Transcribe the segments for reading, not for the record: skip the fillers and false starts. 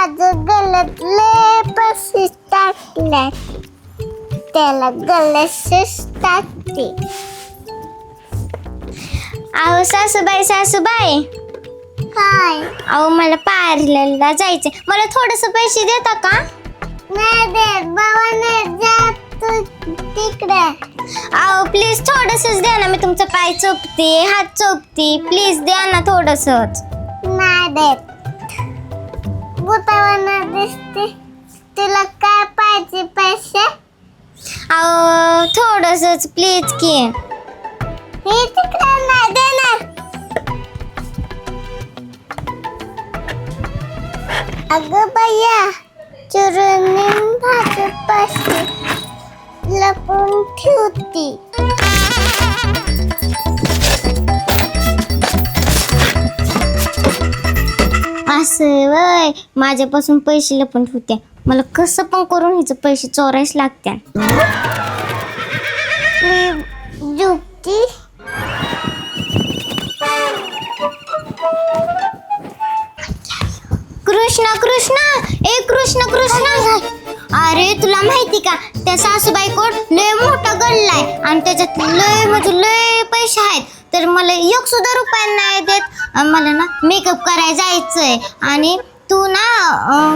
माझं गळ्यातले पैसे टाकले त्याला गळ्यातच टाकते. अहो सासूबाई काय अहो मला पार्लरला जायचंय, मला थोडस पैसे देता का? नाही देत बाबा, नाही जात तू तिकडे. अहो प्लीज थोडसच द्या ना, मी तुमचा पाय चोपते, हात चोपते, प्लीज द्या ना थोडसच. नाही देत. भूतावाना दिसते. तुला काय पाहिजे पैसे? अहो थोडसच प्लीज की. हे तिकडे नाही देणार. अगं बया, चुरून भाजी पैसे लपून ठेवती. असं वय, माझ्यापासून पैसे लपून ठेवते. मला कसं पण करून हिचे पैसे चोरायच लागते. जुपती. कृष्णा अरे तुला माहिती का, त्या सासूबाईकोड लय मोठा गल्ला आहे आणि त्याच्यात लय पैसे आहेत. तर मला 1 सुद्धा रुपया नाही देत. मला ना मेकअप करायला जायचंय आणि तू ना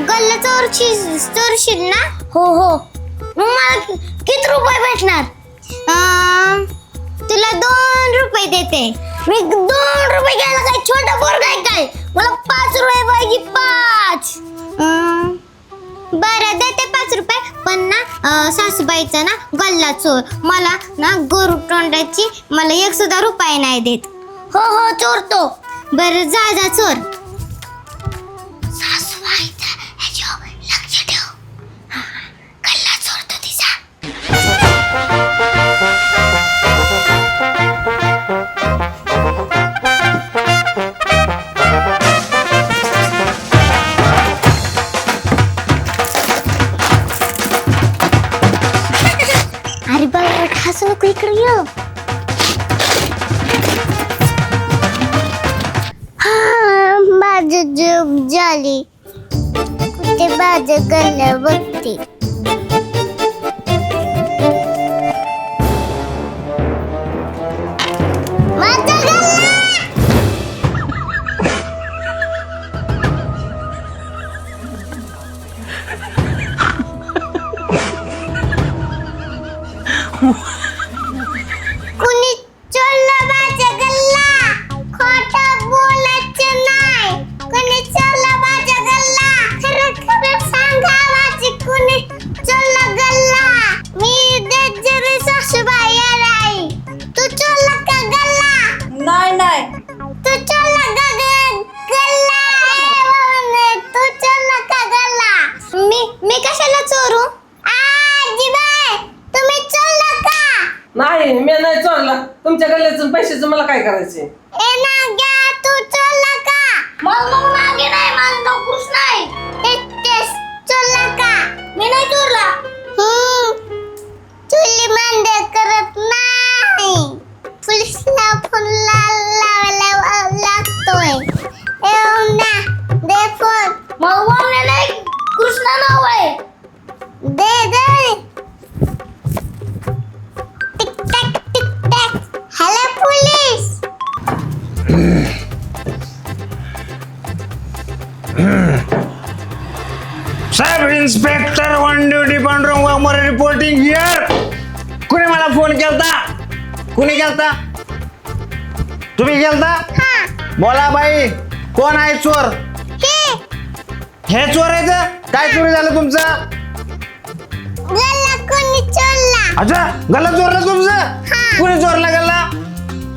गल्ला चोरशील ना? हो मग मला किती रुपये भेटणार? तुला 2 रुपये देते मी. 2 रुपये घ्यायला काय छोटा पोरगा आहे काय? मला 5 रुपये पाहिजे, 5. बरं देते 5 रुपये, पण ना सासूबाईचा ना गल्ला चोर. मला ना गरुड तोंडाची, मला 1 सुद्धा रुपये नाही देत. हो चोरतो. बरं जा चोर. सासूबाईचा ह्याच्यावर लक्ष ठेव. गल्ला चोरतो तिचा. अरे बाबा हसू नको, इकडे ये. माझं झोप झाली. कुठे माझं गल्ला बघते. माझा गल्ला. कुणी चोरला माझा गल्ला? खोटं बोलायचं नाही. कुणी चोरला माझा गल्ला? खरं सांगा, माझी कुणी चोरला गल्ला? मी डेंजर सासूबाई आहे. तू चोरला का गल्ला? नाही तू चोरला का गल्ला? तू चोरला का गल्ला? मी कशाला चोरू? आजीबाई, तुम्ही चोरला का? नाही, मी नाही चोरला. तुमच्या गल्ल्याचं पैशाचं मला काय करायचे? ए नाग्या, तू चोरला का? मला मागे नाही, माझं नाव कृष्ण आहे. तेच चोरला का? मी नाही चोरला. चुली मांड करत नाही. पोलिसला फोन लावायला लागतोय. येऊ ना, दे फोन. मला वावण्या नाही, कृष्णा नाव आहे. दे. Tick tock. Hello police. साहेब, inspector on duty Pandurang Waghmore reporting here. कुणी मला फोन केलता? कुणी केलता? तुम्ही केलता? बोला बाई, कोण आहे चोर? हे चोर आहे का? काय चोरी झालं तुमचं? गल्ला कोणी चोरला? अच्छा, गल्ला चोरला तुमचं? कुणी चोरला गल्ला?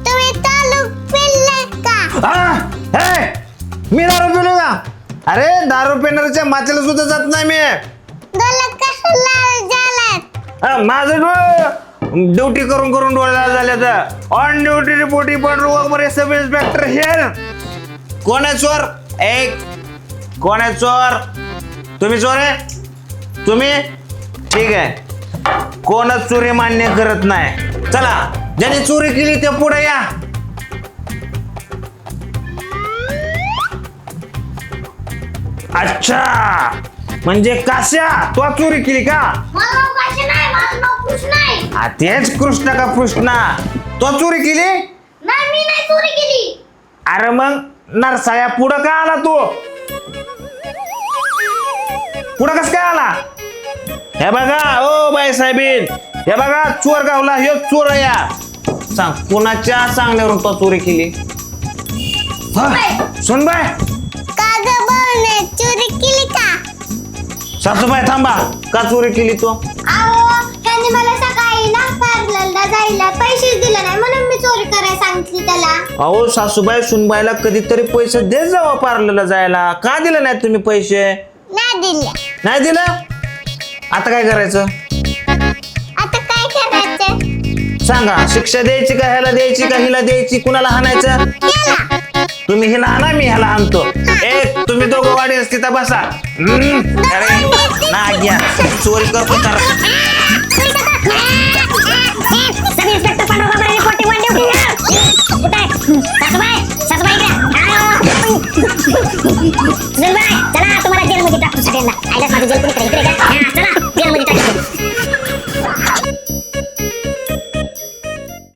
तुम्ही तालू पिल्ले का? हे, मी दारू पिलो का? अरे दारू पिणाऱ्याच्या मातेला सुद्धा जात नाही मी. गल्ला कसं लाल झालात? माझं ड्युटी करून डोळे लाल झाले तर. On duty reporting Pandurang Waghmore sub inspector here. कोण आहे चोर? कोण आहे चोर? तुम्ही चोर आहे? तुम्ही? ठीक आहे, कोणच चोरी मान्य करत नाही. चला, ज्याने चोरी केली ते पुढे या. अच्छा, म्हणजे काश्या तू चोरी केली का? माझं नाव काशी नाही, माझं नाव कृष्ण आहे. हा, तेच कृष्ण का कृष्णा? तो चोरी केली? नाही, मी नाही चोरी केली. अरे मग नरसाळ्या पुढं का आला तू? पुढं कस काय आला? हे बघा ओ बाई साहेबीन, हे बघा चोर गावला, हे चोर या. सांग कुणाच्या सांगण्यावरून तो चोरी केली? सुन बाय, का ग भाऊने चोरी केली का? सासूबाई थांबा, का चोरी केली तू? अहो, त्यांनी मला सकाळी ना पार्लरला जायला पैसे दिले नाही म्हणून मी चोरी करायला सांगितली त्याला. अहो सासूबाई सुनबाईला कधीतरी पैसे देत जावा पार्लरला जायला. का दिले नाहीत तुम्ही पैसे? नाही दिल्या. नाही दिलं? आता काय करायचं? आता काय करायचं? सांगा, शिक्षा द्यायची का ह्याला द्यायची का हिला द्यायची? कुणाला हाणायचं? केला. तुम्ही हिला आणा, मी ह्याला आणतो. एक तुम्ही दोघं वाढीस तिथं बसा. अरे ना घ्या, चोरी करतो तर. सब इन्स्पेक्टर पांडुरंगाकडे रिपोर्टिंग वन ड्युटी. कुठे आहे? सासूबाई, सासूबाई इकडे. सुनीलबाई, चला तुम्हाला जेलमध्ये टाकतो सगळ्यांना. आयलाच माझी जेल कुणी करेल.